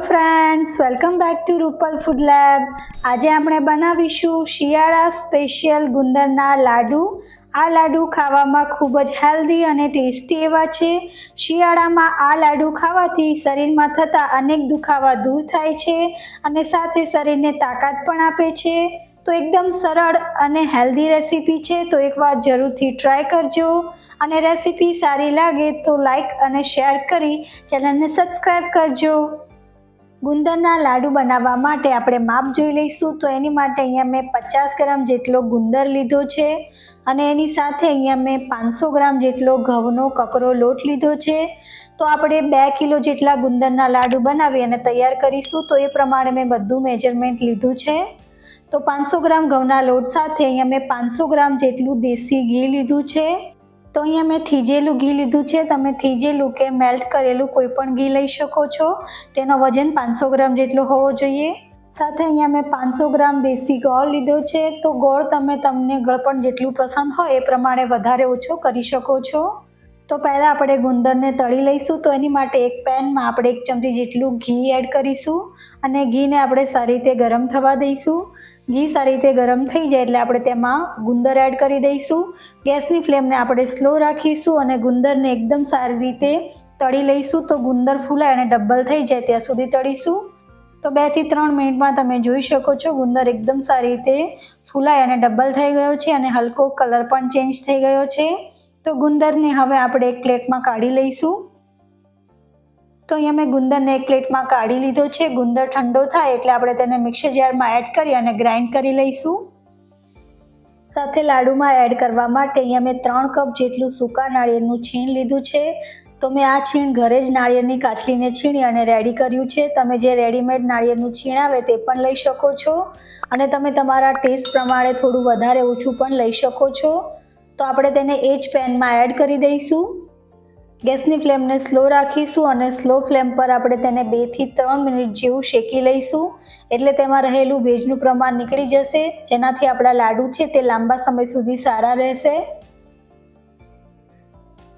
Friends, welcome back to Rupal food lab. आज આપણે બનાવીશું શિયાળા સ્પેશિયલ ગુંદરના લાડુ। આ લાડુ ખાવામાં ખૂબ જ હેલ્ધી અને ટેસ્ટી એવા છે। શિયાળામાં આ લાડુ ખાવાથી શરીરમાં થતા અનેક દુખાવા દૂર થાય છે અને સાથે શરીરને તાકાત પણ આપે છે। તો એકદમ સરળ અને હેલ્ધી રેસીપી છે, તો એકવાર જરૂરથી ટ્રાય કરજો અને રેસીપી સારી લાગે તો લાઈક અને શેર કરી ચેનલને સબસ્ક્રાઈબ કરજો। ગુંદરના લાડુ બનાવવા માટે આપણે માપ જોઈ લઈશું। તો એની માટે અહીંયા મેં 50 ગ્રામ જેટલો ગુંદર લીધો છે અને એની સાથે અહીંયા મેં 500 ગ્રામ જેટલો ઘઉંનો કકરો લોટ લીધો છે। તો આપણે 2 કિલો જેટલા ગુંદરના લાડુ બનાવી અને તૈયાર કરીશું, તો એ પ્રમાણે મેં બધું મેજરમેન્ટ લીધું છે। તો 500 ગ્રામ ઘઉંના લોટ સાથે અહીંયા મેં 500 ગ્રામ જેટલું દેશી ઘી લીધું છે। તો અહીંયા મેં થીજેલું ઘી લીધું છે। તમે થીજેલું કે મેલ્ટ કરેલું કોઈ પણ ઘી લઈ શકો છો। તેનો વજન 500 ગ્રામ જેટલો હોવો જોઈએ। સાથે અહીંયા મેં 500 ગ્રામ દેશી ગોળ લીધો છે। તો ગોળ તમને ગળપણ જેટલું પસંદ હોય એ પ્રમાણે વધારે ઓછો કરી શકો છો। તો પહેલાં આપણે ગુંદરને તળી લઈશું। તો એની માટે એક પેનમાં આપણે 1 ચમચી જેટલું ઘી એડ કરીશું અને ઘીને આપણે સારી રીતે ગરમ થવા દઈશું। ઘી સારી રીતે ગરમ થઈ જાય એટલે આપણે તેમાં ગુંદર એડ કરી દઈશું। ગેસની ફ્લેમને આપણે સ્લો રાખીશું અને ગુંદરને એકદમ સારી રીતે તળી લઈશું। તો ગુંદર ફૂલાય અને ડબલ થઈ જાય ત્યાં સુધી તળીશું। તો 2 થી 3 મિનિટમાં તમે જોઈ શકો છો ગુંદર એકદમ સારી રીતે ફૂલાય અને ડબલ થઈ ગયો છે અને હલકો કલર પણ ચેન્જ થઈ ગયો છે। તો ગુંદરને હવે આપણે એક પ્લેટમાં કાઢી લઈશું। તો અહીંયા મેં ગુંદરને એક પ્લેટમાં કાઢી લીધો છે। ગુંદર ઠંડો થાય એટલે આપણે તેને મિક્સર જારમાં એડ કરી અને ગ્રાઇન્ડ કરી લઈશું। સાથે લાડુમાં એડ કરવા માટે અહીંયા મેં 3 કપ જેટલું સૂકા નાળિયેરનું છીણ લીધું છે। તો મેં આ છીણ ઘરે જ નાળિયેરની કાચલીને છીણી અને રેડી કર્યું છે। તમે જે રેડીમેડ નાળિયેરનું છીણ આવે તે પણ લઈ શકો છો અને તમે તમારા ટેસ્ટ પ્રમાણે થોડું વધારે ઓછું પણ લઈ શકો છો। તો આપણે તેને એ જ પેનમાં એડ કરી દઈશું। ગેસની ફ્લેમને સ્લો રાખીશું અને સ્લો ફ્લેમ પર આપણે તેને 2 થી 3 મિનિટ જેવું શેકી લઈશું, એટલે તેમાં રહેલું ભેજનું પ્રમાણ નીકળી જશે, જેનાથી આપણા લાડુ છે તે લાંબા સમય સુધી સારા રહેશે।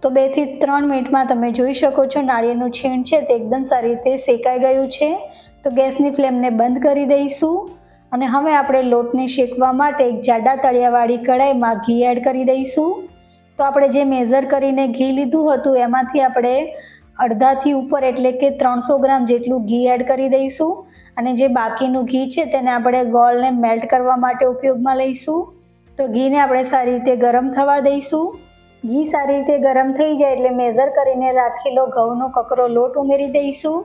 તો 2 થી 3 મિનિટમાં તમે જોઈ શકો છો નાળિયેરનું છીણ છે તે એકદમ સારી રીતે શેકાઈ ગયું છે। તો ગેસની ફ્લેમને બંધ કરી દઈશું અને હવે આપણે લોટને શેકવા માટે એક જાડા તળિયાવાળી કઢાઈમાં ઘી એડ કરી દઈશું। તો આપણે જે મેઝર કરીને ઘી લીધું હતું એમાંથી આપણે અડધાથી ઉપર એટલે કે 300 ગ્રામ જેટલું ઘી એડ કરી દઈશું અને જે બાકીનું ઘી છે તેને આપણે ગોળને મેલ્ટ કરવા માટે ઉપયોગમાં લઈશું। તો ઘીને આપણે સારી રીતે ગરમ થવા દઈશું। ઘી સારી રીતે ગરમ થઈ જાય એટલે મેઝર કરીને રાખેલો ઘઉંનો કકરો લોટ ઉમેરી દઈશું।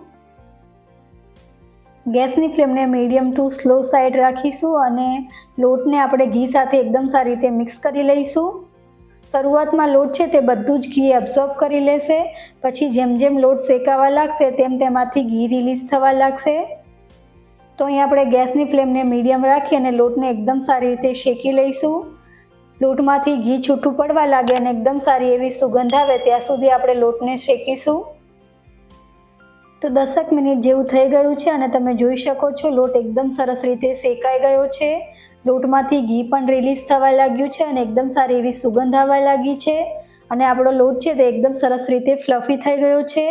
ગેસની ફ્લેમને મીડિયમ ટુ સ્લો સાઈડ રાખીશું અને લોટને આપણે ઘી સાથે એકદમ સારી રીતે મિક્સ કરી લઈશું। શરૂઆતમાં લોટ છે તે બધું જ ઘી એબ્ઝોર્બ કરી લેશે, પછી જેમ જેમ લોટ શેકાવા લાગશે તેમ તેમાંથી ઘી રિલીઝ થવા લાગશે। તો અહીં આપણે ગેસની ફ્લેમને મીડિયમ રાખી અને લોટને એકદમ સારી રીતે શેકી લઈશું। લોટમાંથી ઘી છૂટું પડવા લાગે અને એકદમ સારી એવી સુગંધ આવે ત્યાં સુધી આપણે લોટને શેકીશું। તો 10 મિનિટ જેવું થઈ ગયું છે અને તમે જોઈ શકો છો લોટ એકદમ સરસ રીતે શેકાઈ ગયો છે। લોટમાંથી ઘી પણ રિલીઝ થવા લાગ્યું છે અને એકદમ સારી એવી સુગંધ આવવા લાગી છે અને આપણો લોટ છે તે એકદમ સરસ રીતે ફ્લફી થઈ ગયો છે।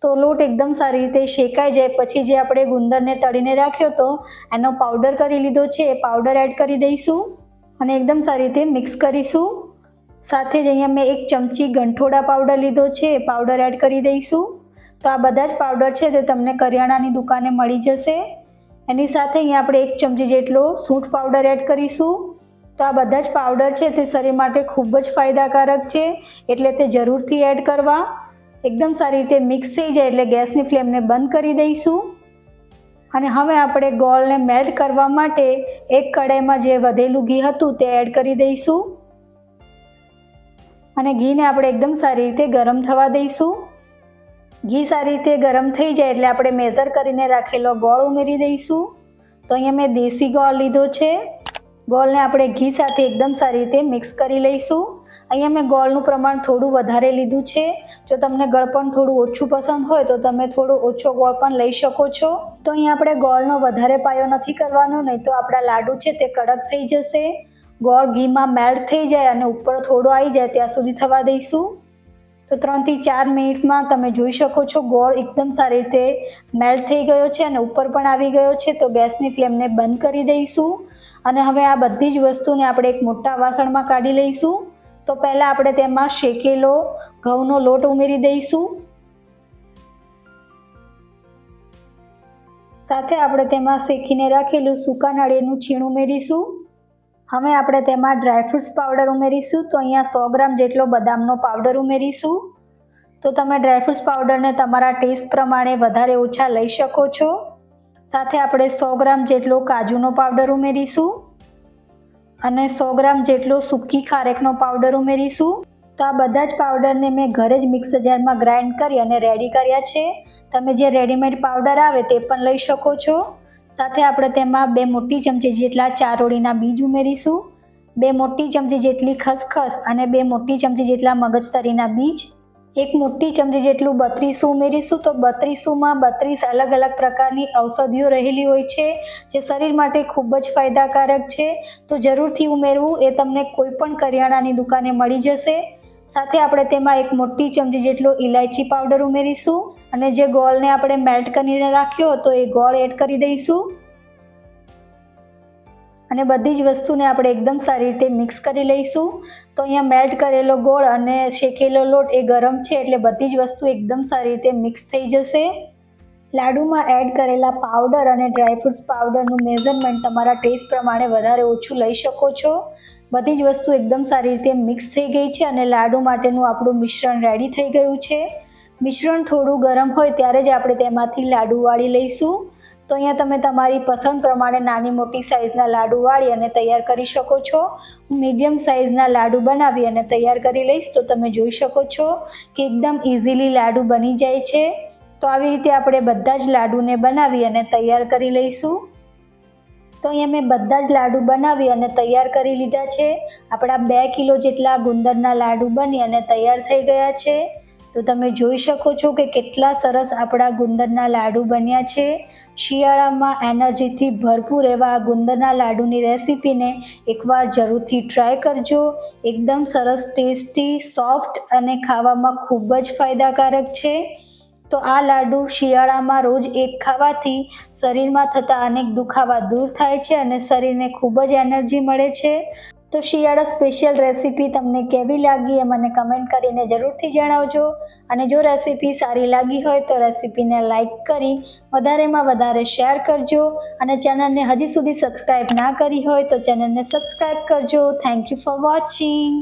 તો લોટ એકદમ સારી રીતે શેકાઈ જાય પછી જે આપણે ગુંદરને તળીને રાખ્યો તો એનો પાવડર કરી લીધો છે એ પાવડર એડ કરી દઈશું અને એકદમ સારી રીતે મિક્સ કરીશું। સાથે જ અહીંયા મેં 1 ચમચી ગંઠોડા પાવડર લીધો છે એ પાવડર એડ કરી દઈશું। તો આ બધા જ પાવડર છે તે તમને કરિયાણાની દુકાને મળી જશે। એની સાથે અહીંયા આપણે 1 ચમચી જેટલો સૂંઠ પાવડર એડ કરીશું। તો આ બધા જ પાવડર છે તે શરીર માટે ખૂબ જ ફાયદાકારક છે, એટલે તે જરૂરથી એડ કરવા। એકદમ સારી રીતે મિક્સ થઈ જાય એટલે ગેસની ફ્લેમને બંધ કરી દઈશું અને હવે આપણે ગોળને મેલ્ટ કરવા માટે એક કઢાઈમાં જે વધેલું ઘી હતું તે એડ કરી દઈશું અને ઘીને આપણે એકદમ સારી રીતે ગરમ થવા દઈશું। ઘી સારી રીતે ગરમ થઈ જાય એટલે આપણે મેઝર કરીને રાખેલો ગોળ ઉમેરી દઈશું। તો અહીંયા મેં દેશી ગોળ લીધો છે। ગોળને આપણે ઘી સાથે એકદમ સારી રીતે મિક્સ કરી લઈશું। અહીંયા મેં ગોળનું પ્રમાણ થોડું વધારે લીધું છે। જો તમને ગળપણ થોડું ઓછું પસંદ હોય તો તમે થોડો ઓછો ગોળ પણ લઈ શકો છો। તો અહીંયા આપણે ગોળનો વધારે પાયો નથી કરવાનો, નહીં તો આપણા લાડુ છે તે કડક થઈ જશે। ગોળ ઘીમાં મેલ્ટ થઈ જાય અને ઉપર થોડો આવી જાય ત્યાં સુધી થવા દઈશું। તો 3 થી 4 મિનિટમાં તમે જોઈ શકો છો ગોળ એકદમ સારી રીતે મેલ્ટ થઈ ગયો છે અને ઉપર પણ આવી ગયો છે. તો ગેસની ફ્લેમને બંધ કરી દઈશું અને હવે આ બધી જ વસ્તુને આપણે એક મોટા વાસણમાં કાઢી લઈશું. તો પહેલાં આપણે તેમાં શેકેલો ઘઉંનો લોટ ઉમેરી દઈશું. સાથે આપણે તેમાં શેકીને રાખેલું સૂકા નાળિયેરનું છીણ ઉમેરીશું. હવે આપણે તેમાં ડ્રાયફ્રૂટ્સ પાવડર ઉમેરીશું. તો અહીંયા 100 ગ્રામ જેટલો બદામનો પાવડર ઉમેરીશું. તો તમે ડ્રાયફ્રૂટ્સ પાવડરને તમારા ટેસ્ટ પ્રમાણે વધારે ઓછા લઈ શકો છો. સાથે આપણે 100 ગ્રામ જેટલો કાજુનો પાવડર ઉમેરીશું અને 100 ગ્રામ જેટલો સૂકી ખારેકનો પાવડર ઉમેરીશું. તો આ બધા જ પાવડરને મેં ઘરે જ મિક્સર જારમાં ગ્રાઇન્ડ કરી અને રેડી કર્યા છે. તમે જે રેડીમેડ પાવડર આવે તે પણ લઈ શકો છો. સાથે આપણે તેમાં 2 મોટી ચમચી જેટલા ચારોળીના બીજ ઉમેરીશું, 2 મોટી ચમચી જેટલી ખસખસ અને 2 મોટી ચમચી જેટલા મગજતરીના બીજ, 1 મોટી ચમચી જેટલું બત્રીસું ઉમેરીશું. તો બત્રીસુંમાં 32 અલગ અલગ પ્રકારની ઔષધિઓ રહેલી હોય છે જે શરીર માટે ખૂબ જ ફાયદાકારક છે. તો જરૂરથી ઉમેરવું. એ તમને કોઈ પણ કરિયાણાની દુકાને મળી જશે. સાથે આપણે તેમાં 1 મોટી ચમચી જેટલો ઇલાયચી પાવડર ઉમેરીશું અને જે ગોળને આપણે મેલ્ટ કરીને રાખ્યો હતો એ ગોળ એડ કરી દઈશું અને બધી જ વસ્તુને આપણે એકદમ સારી રીતે મિક્સ કરી લઈશું. તો અહીંયા મેલ્ટ કરેલો ગોળ અને શેકેલો લોટ એ ગરમ છે એટલે બધી જ વસ્તુ એકદમ સારી રીતે મિક્સ થઈ જશે. લાડુમાં એડ કરેલા પાવડર અને ડ્રાયફ્રૂટ્સ પાવડરનું મેઝરમેન્ટ તમારા ટેસ્ટ પ્રમાણે વધારે ઓછું લઈ શકો છો. બધી જ વસ્તુ એકદમ સારી રીતે મિક્સ થઈ ગઈ છે અને લાડુ માટેનું આપણું મિશ્રણ રેડી થઈ ગયું છે. મિશ્રણ થોડું ગરમ હોય ત્યારે જ આપણે તેમાંથી લાડુ વાળી લઈશું. તો અહીંયા તમે તમારી પસંદ પ્રમાણે નાની મોટી સાઇઝના લાડુ વાળી અને તૈયાર કરી શકો છો. હું મીડિયમ સાઇઝના લાડુ બનાવી અને તૈયાર કરી લઈશ. તો તમે જોઈ શકો છો કે એકદમ ઇઝીલી લાડુ બની જાય છે. તો આવી રીતે આપણે બધા જ લાડુને બનાવી અને તૈયાર કરી લઈશું. તો અહીંયા મેં બધા જ લાડુ બનાવી અને તૈયાર કરી લીધા છે. આપણા 2 કિલો જેટલા ગુંદરના લાડુ બની અને તૈયાર થઈ ગયા છે. તો તમે જોઈ શકો છો કે કેટલા સરસ આપણા ગુંદરના લાડુ બન્યા છે. શિયાળામાં એનર્જીથી ભરપૂર એવા આ ગુંદરના લાડુની રેસીપીને એકવાર જરૂરથી ટ્રાય કરજો. એકદમ સરસ ટેસ્ટી, સોફ્ટ અને ખાવામાં ખૂબ જ ફાયદાકારક છે. તો આ લાડુ શિયાળામાં રોજ એક ખાવાથી શરીરમાં થતા અનેક દુખાવા દૂર થાય છે અને શરીરને ખૂબ જ એનર્જી મળે છે. તો શિયાળા સ્પેશિયલ રેસીપી તમને કેવી લાગી એ મને કમેન્ટ કરીને જરૂરથી જણાવજો. અને જો રેસીપી સારી લાગી હોય તો રેસીપીને લાઈક કરી વધારેમાં વધારે શેર કરજો અને ચેનલને હજી સુધી સબસ્ક્રાઈબ ના કરી હોય તો ચેનલને સબસ્ક્રાઈબ કરજો. Thank you for watching.